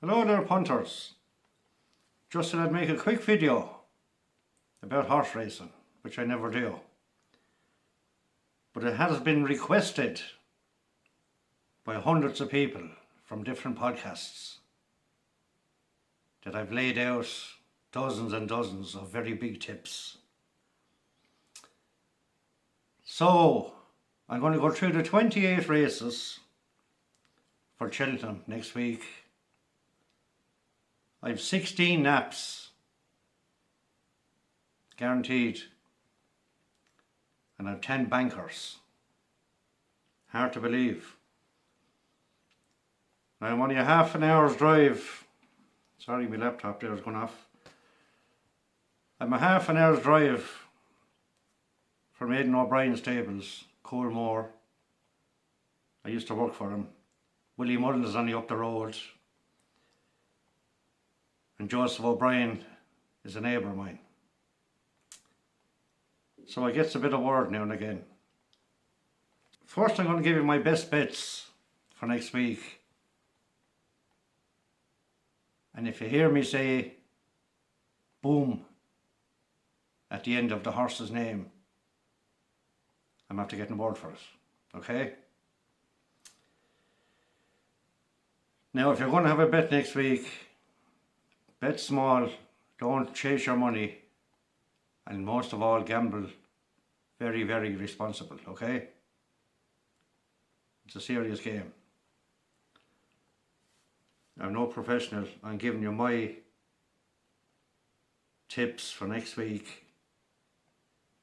Hello there, punters. Just thought I'd make a quick video about horse racing, which I never do. But it has been requested by hundreds of people from different podcasts that I've laid out dozens and dozens of very big tips. So I'm going to go through the 28 races for Cheltenham next week. I have 16 naps guaranteed, and I have 10 bankers. Hard to believe. Now I'm only a half an hour's drive. Sorry, my laptop there is going off. I'm a half an hour's drive from Aidan O'Brien's stables, Coolmore. I used to work for him. Willie Mullins is only up the road. And Joseph O'Brien is a neighbour of mine. So I get a bit of word now and again. First I'm going to give you my best bets for next week. And if you hear me say boom at the end of the horse's name, I'm after getting a word for it. Okay? Now if you're going to have a bet next week, bet small, don't chase your money, and most of all gamble very, very responsible, okay? It's a serious game. I'm no professional. I'm giving you my tips for next week.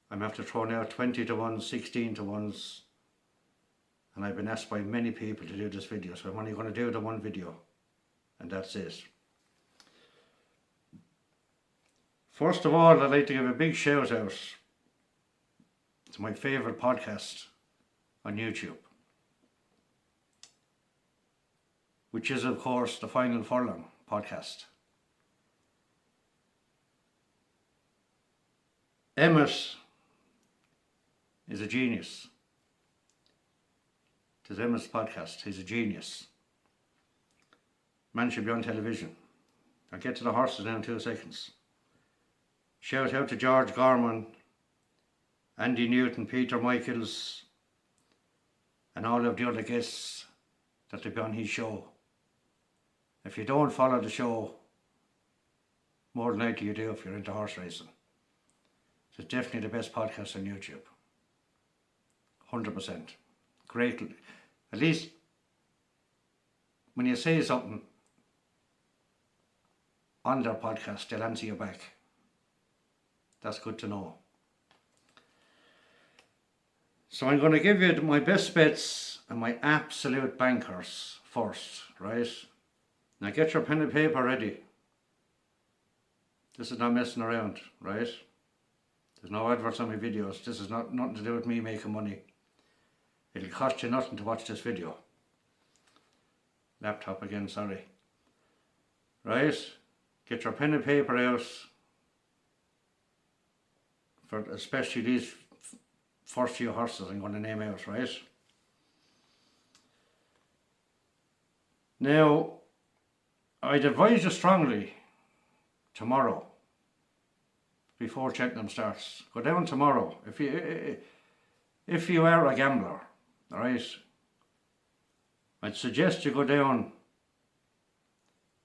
I'm after throwing out 20 to 1, 16 to 1s, and I've been asked by many people to do this video, so I'm only going to do the one video, and that's it. First of all, I'd like to give a big shout out to my favourite podcast on YouTube, which is of course the Final Furlong podcast. Emmett is a genius. It is Emmett's podcast. He's a genius. Man should be on television. I'll get to the horses now in 2 seconds. Shout out to George Gorman, Andy Newton, Peter Michaels, and all of the other guests that they've on his show. If you don't follow the show, more than likely you do if you're into horse racing. It's definitely the best podcast on YouTube. 100%. Great. At least when you say something on their podcast, they'll answer you back. That's good to know. So I'm going to give you my best bets and my absolute bankers first, right? Now get your pen and paper ready. This is not messing around, right? There's no adverts on my videos. This is nothing to do with me making money. It'll cost you nothing to watch this video. Laptop again, sorry. Right? Get your pen and paper out. For especially these first few horses I'm going to name out, right? Now, I'd advise you strongly tomorrow, before Cheltenham starts, go down tomorrow. If you are a gambler, alright, I'd suggest you go down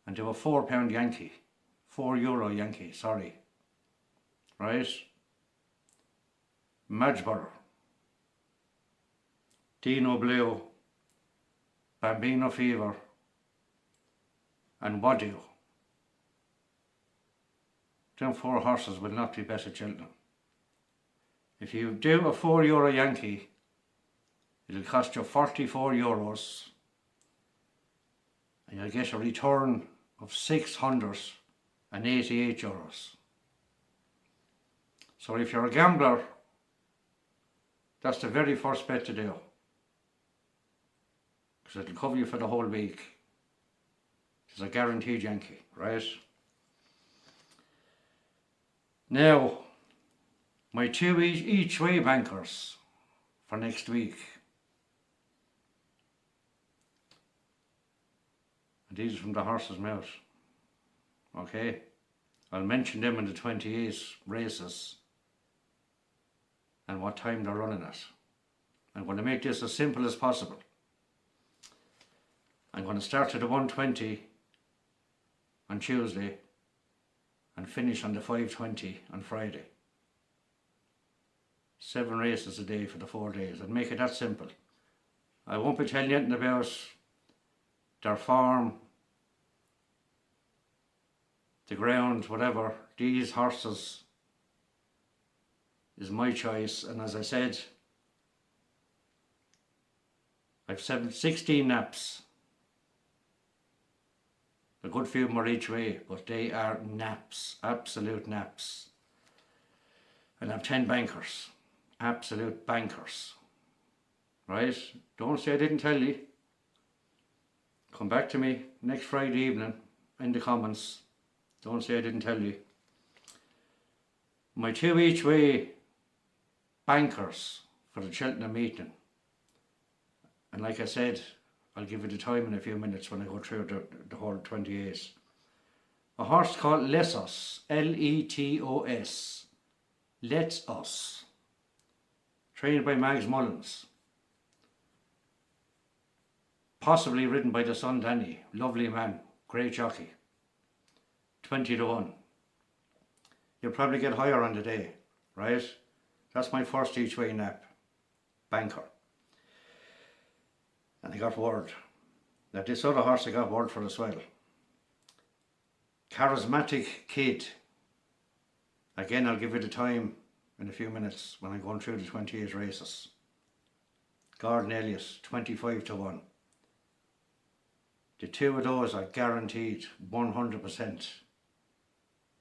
and do a £4 Yankee, €4 Yankee, sorry, right? Madgeborough, Dino Blue, Bambino Fever, and Wadu. Them 4 horses will not be better Cheltenham. If you do a €4 Yankee, it'll cost you €44, and you'll get a return of €688. So if you're a gambler, that's the very first bet to do, because it'll cover you for the whole week. It's a guaranteed Yankee, right? Now, my 2 each way bankers for next week. And these are from the horse's mouth. Okay? I'll mention them in the 28 races and what time they're running at. I'm going to make this as simple as possible. I'm going to start at the 120 on Tuesday and finish on the 520 on Friday. 7 races a day for the 4 days. I'd make it that simple. I won't be telling you anything about their form, the ground, whatever. These horses is my choice, and as I said, I've 16 naps. A good few more each way, but they are naps, absolute naps. And I've 10 bankers, absolute bankers. Right? Don't say I didn't tell you. Come back to me next Friday evening in the comments. Don't say I didn't tell you. My 2 each way bankers for the Cheltenham meeting. And like I said, I'll give you the time in a few minutes when I go through the whole 28. A horse called Letos, Letos, Let's Us, trained by Mags Mullins. Possibly ridden by the son Danny, lovely man, great jockey. 20 to 1. You'll probably get higher on the day, right? That's my first each way nap, banker. And I got word that this other horse I got word for as well. Charismatic Kid. Again, I'll give you the time in a few minutes when I'm going through the 28 races. Gordon Elliott, 25 to 1. The 2 of those are guaranteed 100%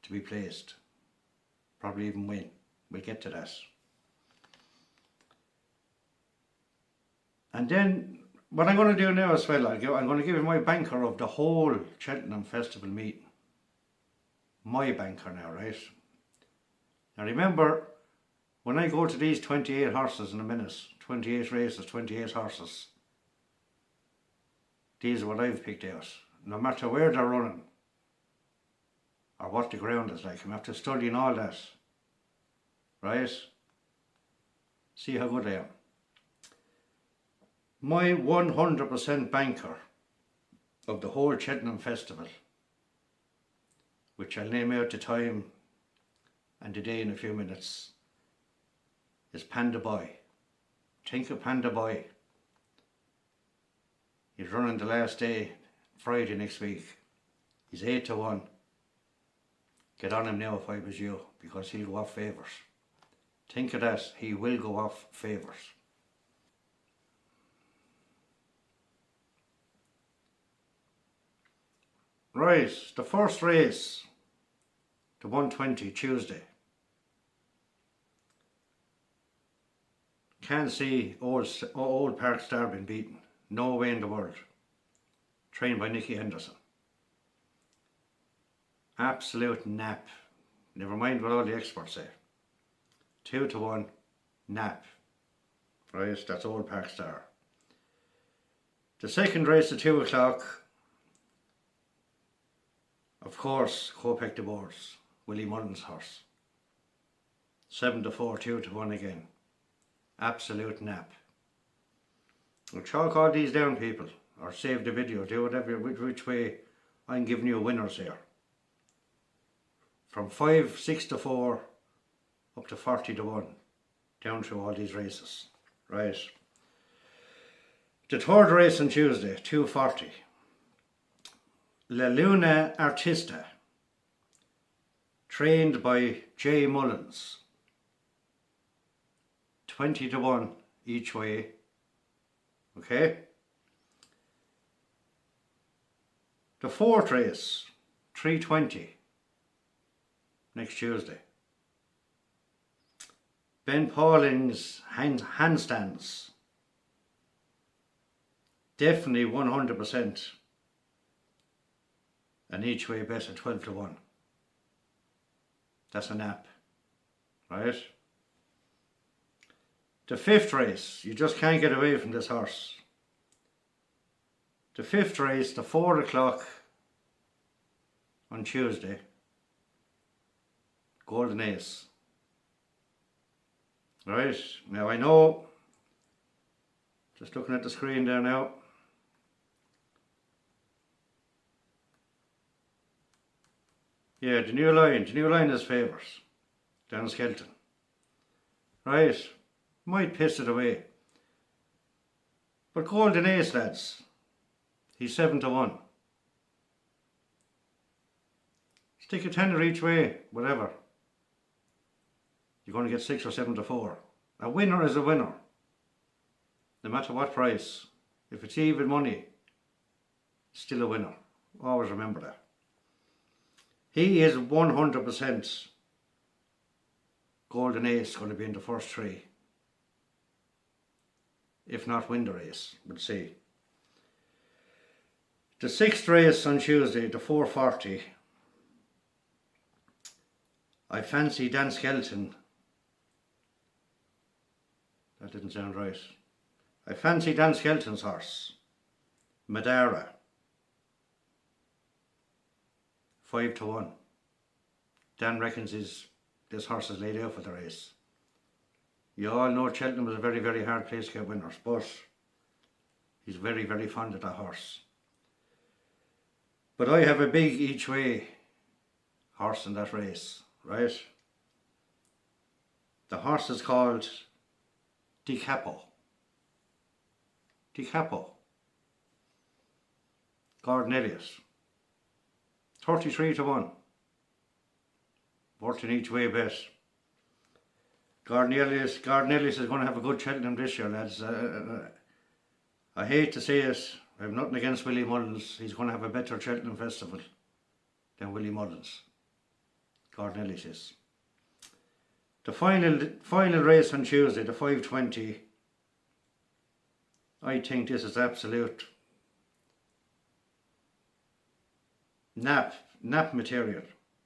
to be placed. Probably even win. We'll get to that. And then what I'm going to do now as well, I'm going to give you my banker of the whole Cheltenham Festival meeting. My banker now, right? Now remember, when I go to these 28 horses in a minute, 28 races, 28 horses, these are what I've picked out. No matter where they're running, or what the ground is like, I'm after studying all that, right? See how good I am. My 100% banker of the whole Cheltenham Festival, which I'll name out the time and the day in a few minutes, is Panda Boy. Think of Panda Boy. He's running the last day, Friday next week. He's 8 to 1. Get on him now if I was you, because he'll go off favours. Think of that, he will go off favours. Right, the first race, the 120 Tuesday. Can't see Old Park Star being beaten. No way in the world. Trained by Nicky Henderson. Absolute nap. Never mind what all the experts say. 2 to 1, nap. Right, that's Old Park Star. The second race at 2 o'clock, of course, Kopek de Boers, Willie Mullins' horse. 7 to 4, 2 to 1 again. Absolute nap. Well, chalk all these down, people, or save the video, do whatever, which way I'm giving you winners here. From 5, 6 to 4, up to 40 to 1, down through all these races. Right. The third race on Tuesday, 2:40. La Luna Artista, trained by J. Mullins. 20 to 1 each way. Okay. The fourth race, 3:20, next Tuesday. Ben Pauling's handstands. Definitely 100%. And each way bet at 12 to 1. That's a nap. Right? The fifth race, you just can't get away from this horse. The fifth race, the 4 o'clock on Tuesday, Golden Ace. Right, now I know, just looking at the screen there now, yeah, the new line is favourite down Skelton. Right, might piss it away. But Golden Ace, lads, he's 7 to 1. Stick a tenner each way, whatever. You're going to get 6 or 7 to 4. A winner is a winner, no matter what price. If it's even money, still a winner. Always remember that. He is 100% Golden Ace going to be in the first 3. If not win the race, we'll see. The 6th race on Tuesday, the 4:40. I fancy Dan Skelton. That didn't sound right. I fancy Dan Skelton's horse, Madara, 5 to 1. Dan reckons this horse is laid out for the race. You all know Cheltenham is a very, very hard place to get winners, but he's very, very fond of that horse. But I have a big each way horse in that race, right? The horse is called Decapo. Gordon Elliott. 33 to 1. Worth an each way bet. Gordon Elliott is going to have a good Cheltenham this year, lads. I hate to say it, I have nothing against Willie Mullins. He's going to have a better Cheltenham festival than Willie Mullins. Gordon Elliott is. The final race on Tuesday, the 5:20. I think this is absolute nap material.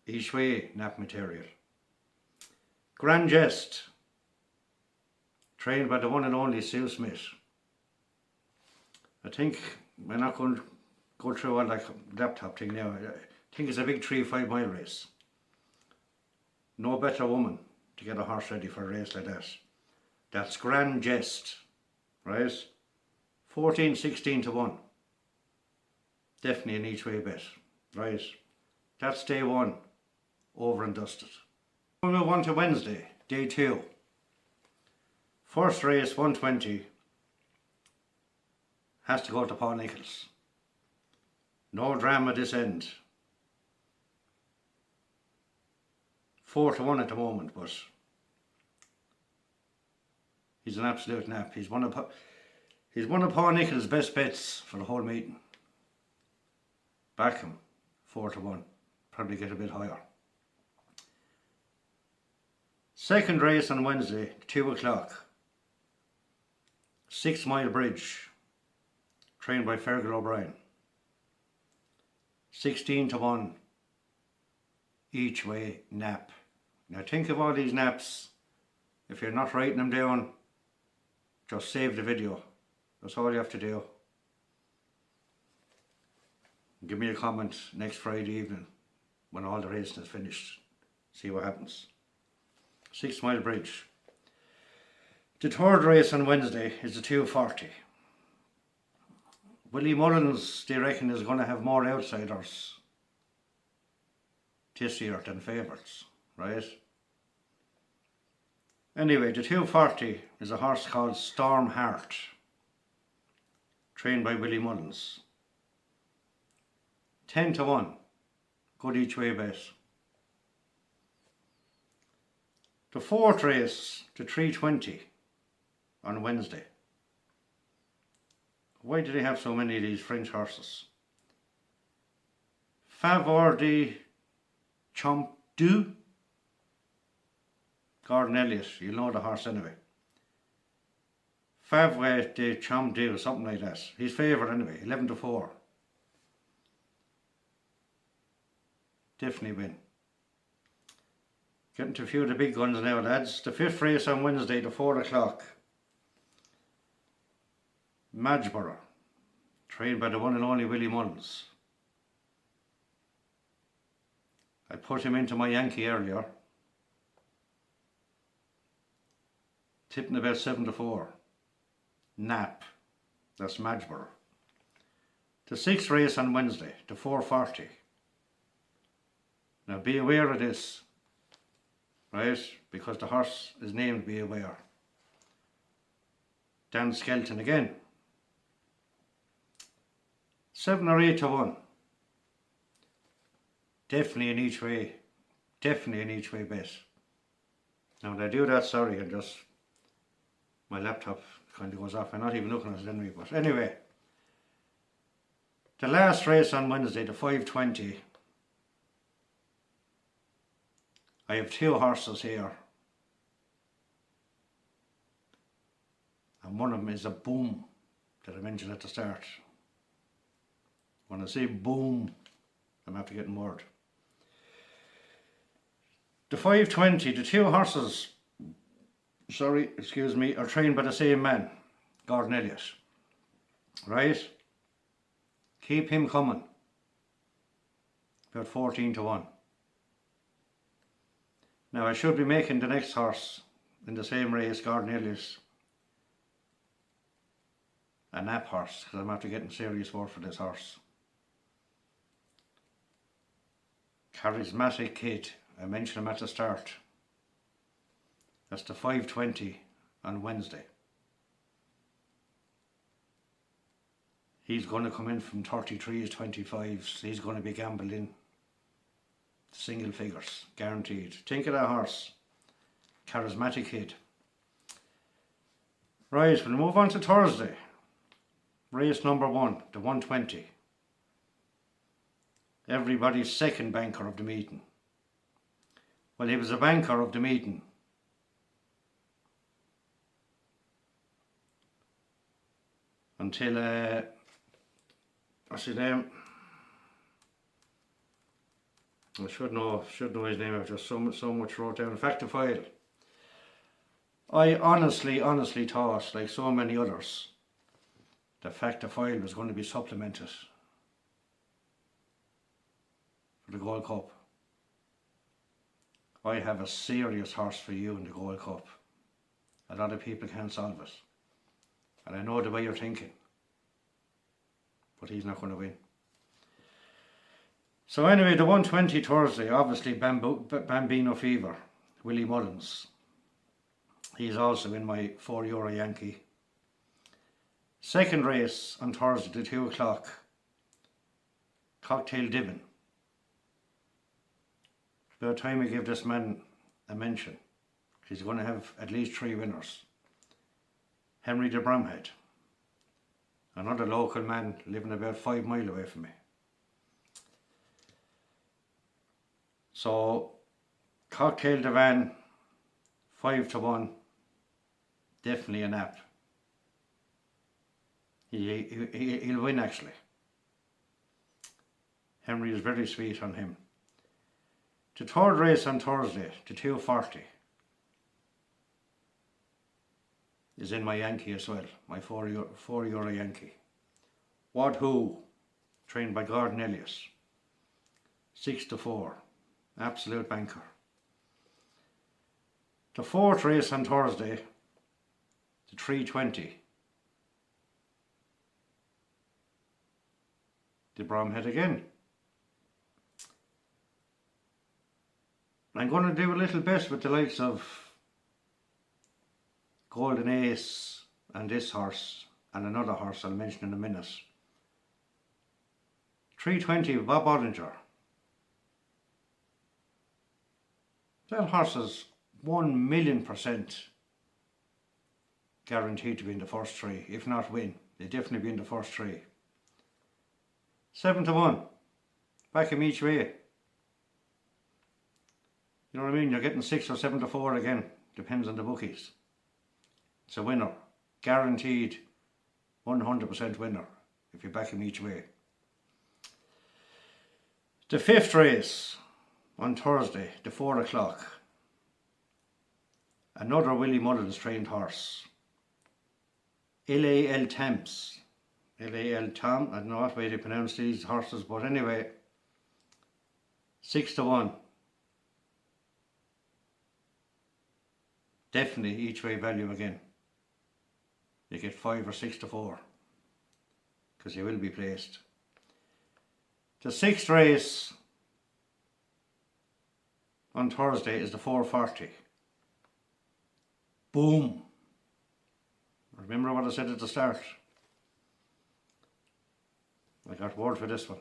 Each way nap material. Grand Jest, trained by the one and only Sue Smith. I think we're not going to go through all that laptop thing now. I think it's a big 3-5 mile race. No better woman to get a horse ready for a race like that. That's Grand Jest, right? 14-16 to 1. Definitely an each way bet, right? That's day 1, over and dusted. We'll move on to Wednesday, day 2. First race, 120. Has to go to Paul Nichols. No drama this end. 4 to 1 at the moment, but he's an absolute nap. He's one of Paul Nichols' best bets for the whole meeting. Back him, 4 to 1. Probably get a bit higher. Second race on Wednesday, 2 o'clock. 6 Mile Bridge, trained by Fergal O'Brien. 16 to 1 each way nap. Now think of all these naps. If you're not writing them down, just save the video. That's all you have to do. Give me a comment next Friday evening when all the racing is finished. See what happens. 6 Mile Bridge. The third race on Wednesday is the 2:40. Willie Mullins, they reckon, is going to have more outsiders this year than favourites, right? Anyway, the 2:40 is a horse called Storm Heart, trained by Willie Mullins. 10 to 1, good each way bet. The fourth race, the 3:20 on Wednesday. Why do they have so many of these French horses? Favor de Champdu. Gordon Elliott, you'll know the horse anyway. Favre de Champdu, something like that. He's favourite anyway, 11 to 4. Definitely win. Getting to a few of the big guns now, lads. The fifth race on Wednesday, the 4 o'clock. Madgeborough, trained by the one and only Willie Mullins. I put him into my Yankee earlier, tipping about 7-4. Nap, that's Madgeborough. The 6th race on Wednesday, the 4:40. Now be aware of this, right? Because the horse is named Be Aware. Dan Skelton again. 7 or 8-1. Definitely an each way bet. Now when I do that, sorry, and just my laptop kind of goes off. I'm not even looking at it anyway, but anyway. The last race on Wednesday, the 5:20. I have 2 horses here. And one of them is a Boom that I mentioned at the start. When I say Boom, I'm after getting word. The 5:20, the 2 horses, are trained by the same man, Gordon Elliott. Right? Keep him coming. About 14-1. Now I should be making the next horse in the same race, Gordon Elliott, a nap horse, because I'm after getting serious work for this horse. Charismatic Kid, I mentioned him at the start. That's the 5:20 on Wednesday. He's going to come in from 33s, 25s. He's going to be gambling single figures, guaranteed. Think of that horse. Charismatic Kid. Right, we'll move on to Thursday. Race number 1, the 1:20. Everybody's second banker of the meeting. Well, he was a banker of the meeting until what's his name? I should know his name. I've just so much wrote down. In fact, the file. I honestly thought, like so many others, the fact the file was going to be supplemented for the Gold Cup. I have a serious horse for you in the Gold Cup. A lot of people can't solve it. And I know the way you're thinking. But he's not going to win. So anyway, the 1:20 Thursday, obviously Bambino Fever, Willie Mullins. He's also in my €4 Yankee. Second race on Thursday, the 2 o'clock, Cocktail Divan. About time we give this man a mention. He's going to have at least 3 winners. Henry de Bromhead, another local man living about 5 miles away from me. So, Cocktail Divan, 5-1, definitely a nap. He'll win actually. Henry is very sweet on him. The third race on Thursday, the 2:40, is in my Yankee as well, my €4 Yankee. What Who, trained by Gordon Elliott, 6-4, absolute banker. The fourth race on Thursday, the 3:20, the Bromhead again. I'm going to do a little bit with the likes of Golden Ace and this horse and another horse I'll mention in a minute. 3:20 Bob Bollinger. That horse is 1,000,000% guaranteed to be in the first 3, if not win. They'll definitely be in the first 3. 7-1. Back him each way. You know what I mean? You're getting 6 or 7-4 again. Depends on the bookies. It's a winner. Guaranteed 100% winner if you back him each way. The fifth race on Thursday, the 4 o'clock. Another Willie Mullins trained horse. LAL Temps L-A-L Tom. I don't know what way they pronounce these horses, but anyway, 6-1. Definitely each way value again. You get 5 or 6-4 because you will be placed. The 6th race on Thursday is the 440. Boom. Remember what I said at the start? I got word for this one.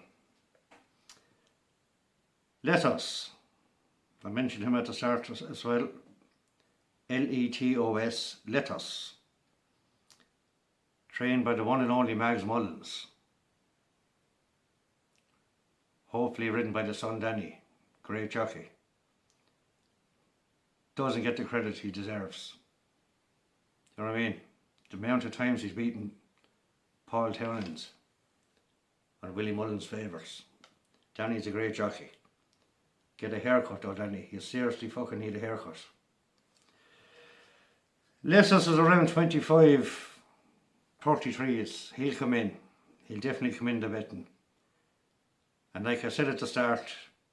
Let Us. I mentioned him at the start as well. L-E-T-O-S, Let Us. Trained by the one and only Mags Mullins. Hopefully ridden by the son Danny. Great jockey. Doesn't get the credit he deserves. You know what I mean? The amount of times he's beaten Paul Townends or Willie Mullins' favourites. Danny's a great jockey. Get a haircut though, Danny. You seriously fucking need a haircut. Lessus is around 25, 33. He'll come in. He'll definitely come in the betting. And like I said at the start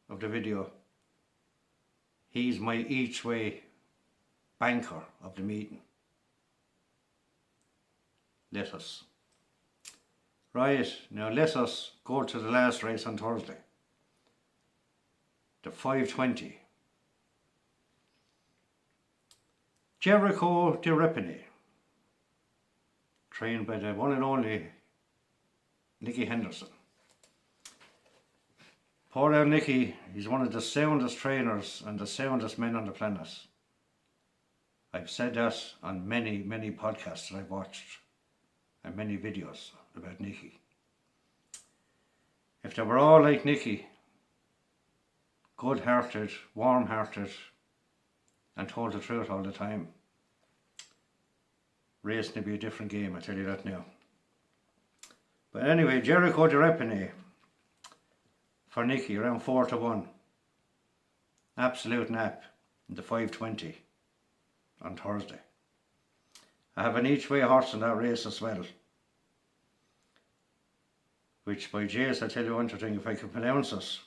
of the video, he's my each way banker of the meeting. Let us. Right, now let us go to the last race on Thursday. The 520. Jericho de Repine. Trained by the one and only Nicky Henderson. Poor old Nicky, he's one of the soundest trainers and the soundest men on the planet. I've said that on many, many podcasts that I've watched and many videos about Nicky. If they were all like Nicky, good-hearted, warm-hearted, and told the truth all the time, racing would be a different game, I tell you that now. But anyway, Jericho de Repine for Nicky, around 4-1. Absolute nap in the 520 on Thursday. I have an each way horse in that race as well, which by Jace, I tell you one thing, if I can pronounce it.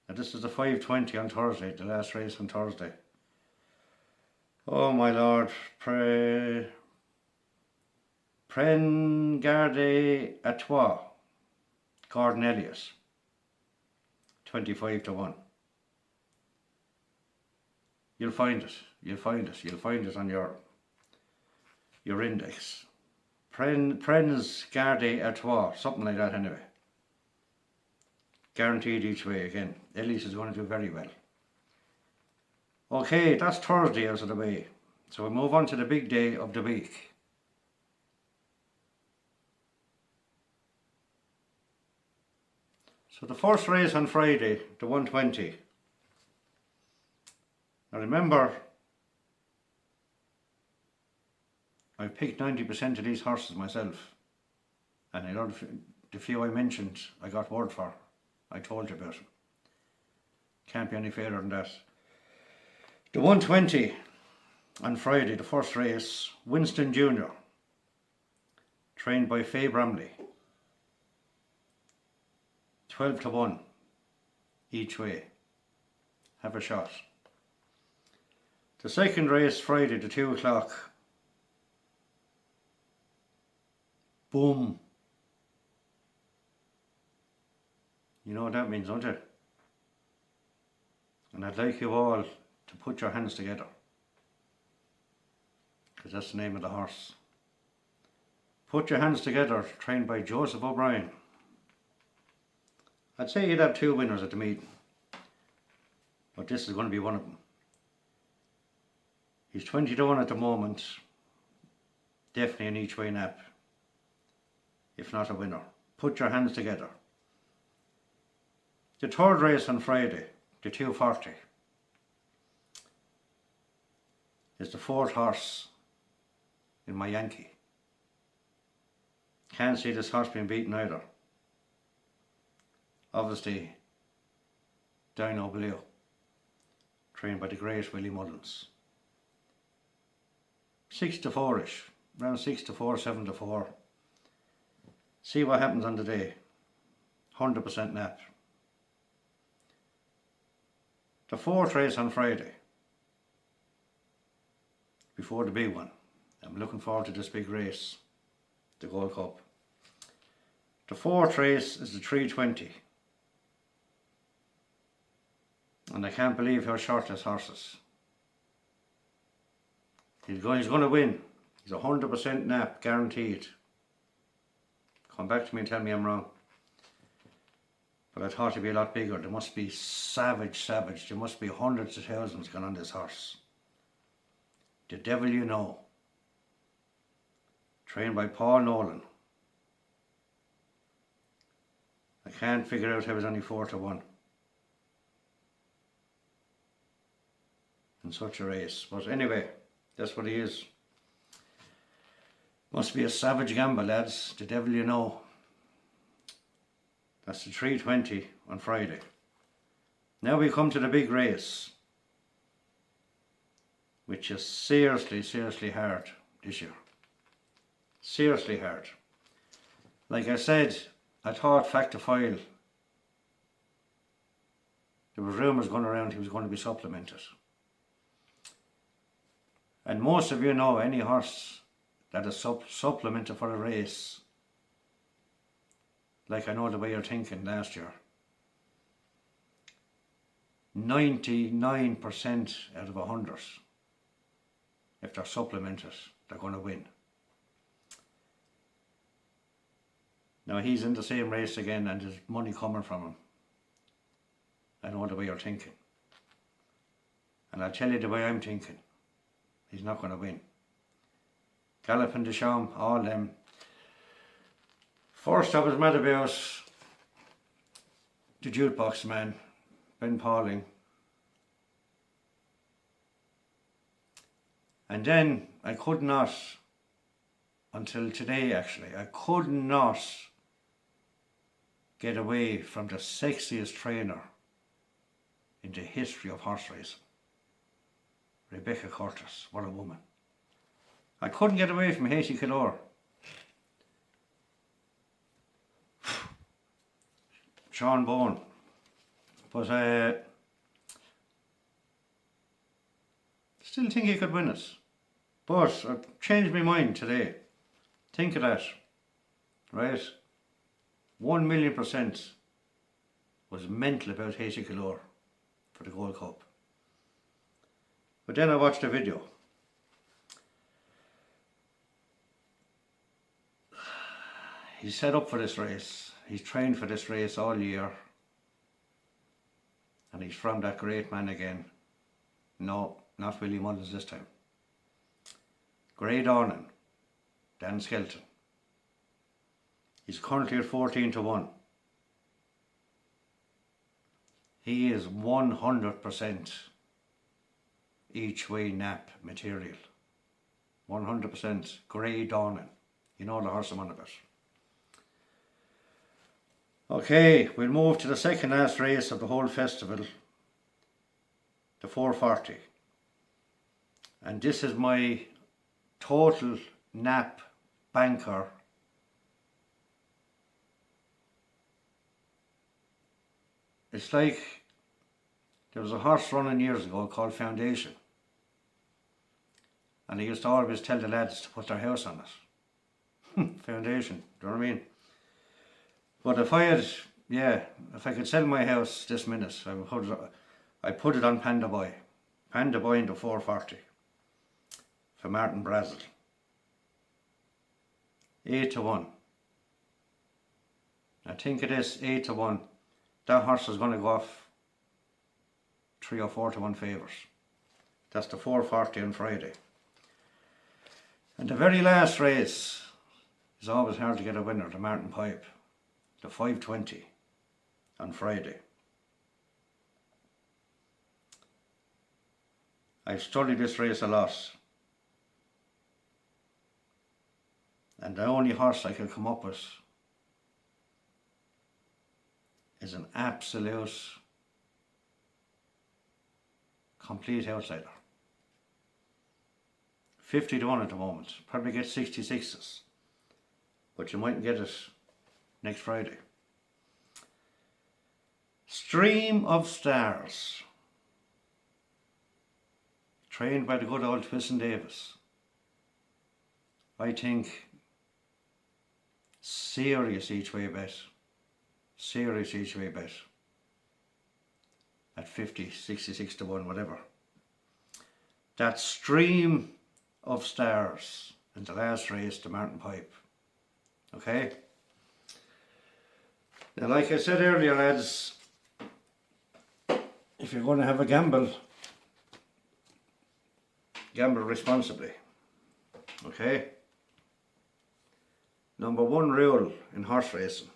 And this is the 520 on Thursday, the last race on Thursday. Oh my lord, Prengarde à Trois, Gordon Elliott, 25-1. You'll find it on your index. Prens Garde à Trois, something like that anyway. Guaranteed each way again. Elliott is going to do very well. Okay, that's Thursday out of the way. So we move on to the big day of the week. So the first race on Friday, the 120. Now remember, I've picked 90% of these horses myself. And I know the few I mentioned, I got word for. I told you about them. Can't be any fairer than that. The 120 on Friday, the first race, Winston Jr. Trained by Faye Bramley. 12-1 each way. Have a shot. The second race, Friday, the 2 o'clock. Boom. You know what that means, don't you? And I'd like you all to put your hands together, because that's the name of the horse. Put your hands together, trained by Joseph O'Brien. I'd say you'd have 2 winners at the meeting, but this is going to be one of them. He's 20-1 at the moment, definitely an each way nap, if not a winner. Put your hands together. The third race on Friday, the 240, is the 4th horse in my Yankee. Can't see this horse being beaten either. Obviously, Dino Blue, trained by the great Willie Mullins. 6-4-ish, around 6-4, 7-4. See what happens on the day. 100% nap. The fourth race on Friday, before the big one. I'm looking forward to this big race, the Gold Cup. The fourth race is the 320. And I can't believe how short this horse is. He's going to win. He's 100% nap, guaranteed. Come back to me and tell me I'm wrong. But I thought he'd be a lot bigger. There must be savage. There must be hundreds of thousands gone on this horse. The Devil You Know. Trained by Paul Nolan. I can't figure out how he's only 4-1 in such a race. But anyway, that's what he is. Must be a savage gamble, lads. The Devil You Know. That's the 320 on Friday. Now we come to the big race, which is seriously hard this year. Seriously hard. Like I said, I thought Factor File, there was rumours going around he was going to be supplemented. And most of you know any horse that is supplemented for a race, like I know the way you're thinking last year, 99% out of 100, if they're supplemented, they're going to win. Now he's in the same race again and there's money coming from him. I know the way you're thinking. And I'll tell you the way I'm thinking. He's not going to win. Galloping Deschamps, all them. First I was mad about the jukebox man, Ben Pauling. And then I could not, until today actually, I could not get away from the sexiest trainer in the history of horse racing. Rebecca Curtis, what a woman. I couldn't get away from Haiti Killor. Sean Bourne. But I still think he could win it. But I've changed my mind today. Think of that. Right? 1,000,000% was mental about Haiti Killor for the Gold Cup. But then I watched the video. He's set up for this race. He's trained for this race all year. And he's from that great man again. No, not Willie Mullins this time. Grey Dornan, Dan Skelton. He's currently at 14-1. He is 100% each way nap material. 100% Grey Dornan. You know the horse I'm on about. Okay, we'll move to the second last race of the whole festival, the 440. And this is my total nap banker. It's like there was a horse running years ago called Foundation. And I used to always tell the lads to put their house on it. Foundation, do you know what I mean? But if I could sell my house this minute, I'd put it on Panda Boy. Panda Boy into 440 for Martin Brazel. 8-1. I think it is 8-1. That horse is going to go off 3 or 4-1 favours. That's the 440 on Friday. And the very last race is always hard to get a winner, the Martin Pipe. The 520 on Friday. I've studied this race a lot. And the only horse I could come up with is an absolute complete outsider. 50-1 at the moment. Probably get 66s. But you mightn't get it next Friday. Stream of Stars, trained by the good old Twiston Davis. I think serious each way bet. Serious each way bet. At 50, 66 to 1, whatever. That Stream of Stars in the last race, the Martin Pipe. Okay? Now, like I said earlier, lads, if you're going to have a gamble, gamble responsibly. Okay? Number one rule in horse racing: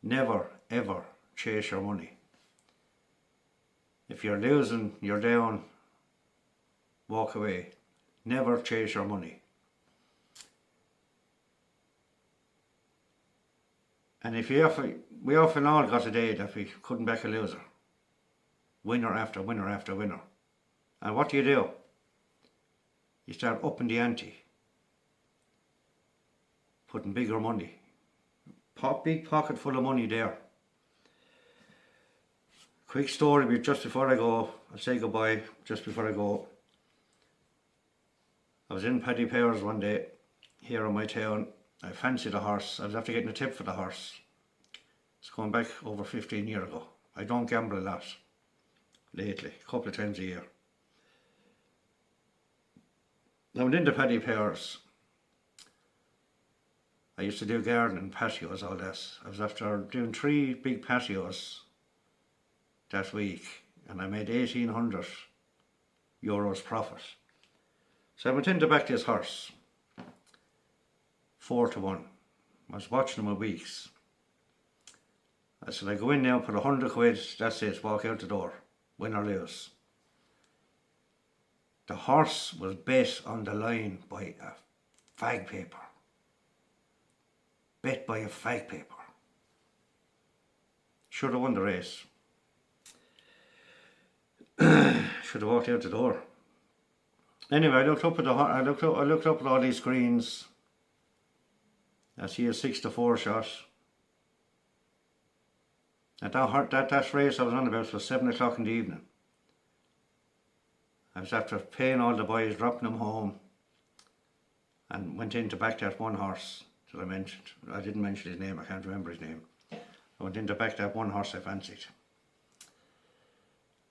never ever chase your money. If you're losing, you're down, walk away. Never chase your money. And if we often all got a day that we couldn't back a loser. Winner after winner after winner. And what do? You start upping the ante. Putting bigger money. Big pocket full of money there. Quick story just before I go. I'll say goodbye just before I go. I was in Paddy Power's one day here in my town. I fancied a horse. I was after getting a tip for the horse. It's going back over 15 years ago. I don't gamble a lot lately, a couple of times a year. I went into Paddy Power's. I used to do gardening, patios, all that. I was after doing 3 big patios that week, and I made €1,800 profit. So I went in to back this horse, 4 to 1. I was watching him a weeks. I said, I go in now, put 100 quid, that's it, walk out the door, win or lose. The horse was bet on the line by a fag paper. Bet by a fag paper. Should have won the race. Should have walked out the door. Anyway, I looked up at all these screens. I see a 6 to 4 shot. And that race I was on about was 7 o'clock in the evening. I was after paying all the boys, dropping them home, and went in to back that one horse that I mentioned. I didn't mention his name, I can't remember his name. I went in to back that one horse I fancied.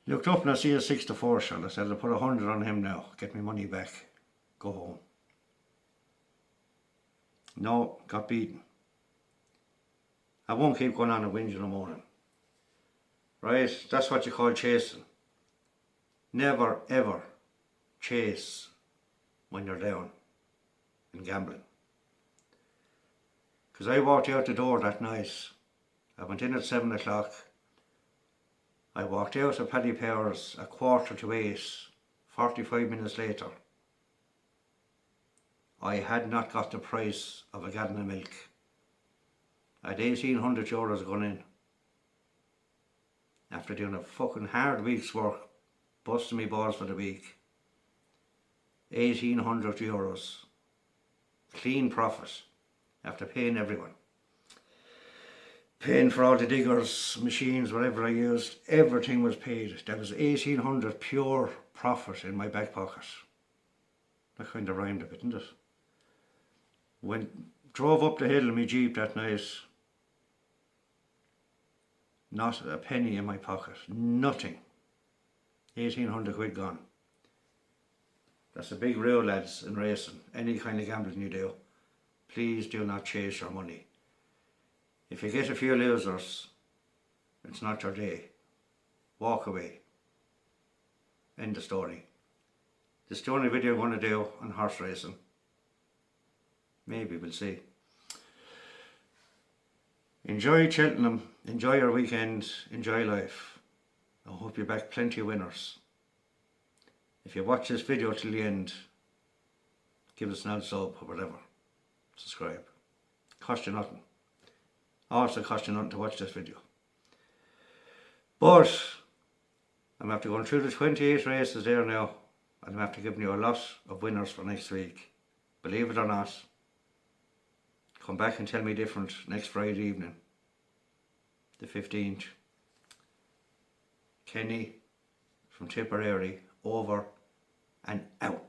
Looked up and I see a 6 to 4 shot. I said, I'll put 100 on him now, get my money back, go home. No, got beaten. I won't keep going on and whinging in the morning. Right, that's what you call chasing. Never ever chase when you're down in gambling. Because I walked out the door that night. I went in at 7 o'clock. I walked out of Paddy Power's at 7:45, 45 minutes later. I had not got the price of a gallon of milk. I had €1,800 gone in. After doing a fucking hard week's work, busting me balls for the week. €1,800. Clean profit after paying everyone. Paying for all the diggers, machines, whatever I used, everything was paid. There was 1,800 pure profit in my back pocket. That kind of rhymed a bit, didn't it? Drove up the hill in my Jeep that night. Not a penny in my pocket, nothing. 1,800 quid gone. That's a big rule, lads, in racing. Any kind of gambling you do, please do not chase your money. If you get a few losers, it's not your day. Walk away. End the story. This is the only video I'm going to do on horse racing. Maybe, we'll see. Enjoy Cheltenham, enjoy your weekend, enjoy life. I hope you back plenty of winners. If you watch this video till the end, give us an old sub or whatever. Subscribe. Cost you nothing. Also cost you nothing to watch this video. But I'm after going through the 28 races there now, and I'm after giving you a lot of winners for next week. Believe it or not. Come back and tell me different next Friday evening, the 15th. Kenny from Tipperary, over and out.